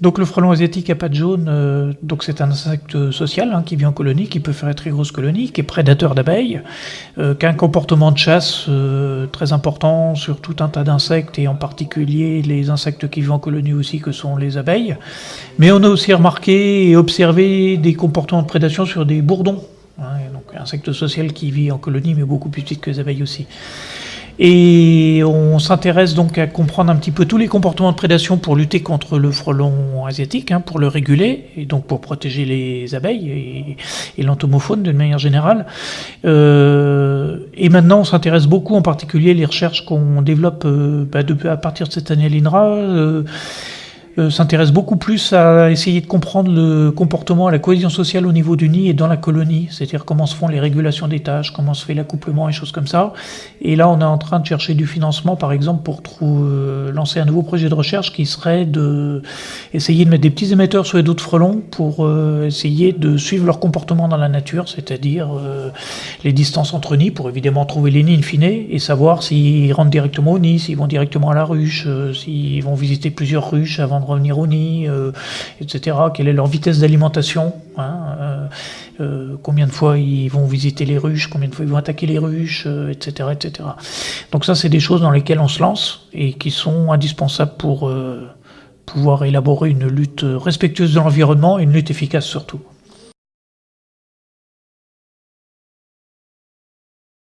Donc le frelon asiatique à pattes jaunes, donc c'est un insecte social qui vit en colonie, qui peut faire une très grosse colonie, qui est prédateur d'abeilles, qui a un comportement de chasse très important sur tout un tas d'insectes, et en particulier les insectes qui vivent en colonie aussi, que sont les abeilles. Mais on a aussi remarqué et observé des comportements de prédation sur des bourdons. Donc un insecte social qui vit en colonie, mais beaucoup plus petit que les abeilles aussi. Et on s'intéresse donc à comprendre un petit peu tous les comportements de prédation pour lutter contre le frelon asiatique, pour le réguler, et donc pour protéger les abeilles et l'entomofaune d'une manière générale. Et maintenant, on s'intéresse beaucoup, en particulier, les recherches qu'on développe à partir de cette année à l'INRA, s'intéresse beaucoup plus à essayer de comprendre le comportement, la cohésion sociale au niveau du nid et dans la colonie, c'est-à-dire comment se font les régulations des tâches, comment se fait l'accouplement et choses comme ça. Et là, on est en train de chercher du financement, par exemple, pour lancer un nouveau projet de recherche qui serait essayer de mettre des petits émetteurs sur les dos de frelons pour essayer de suivre leur comportement dans la nature, c'est-à-dire les distances entre nids, pour évidemment trouver les nids in fine et savoir s'ils rentrent directement au nid, s'ils vont directement à la ruche, s'ils vont visiter plusieurs ruches avant de revenir au nid, etc. Quelle est leur vitesse d'alimentation, combien de fois ils vont visiter les ruches, combien de fois ils vont attaquer les ruches, etc., etc. Donc ça, c'est des choses dans lesquelles on se lance et qui sont indispensables pour pouvoir élaborer une lutte respectueuse de l'environnement et une lutte efficace surtout.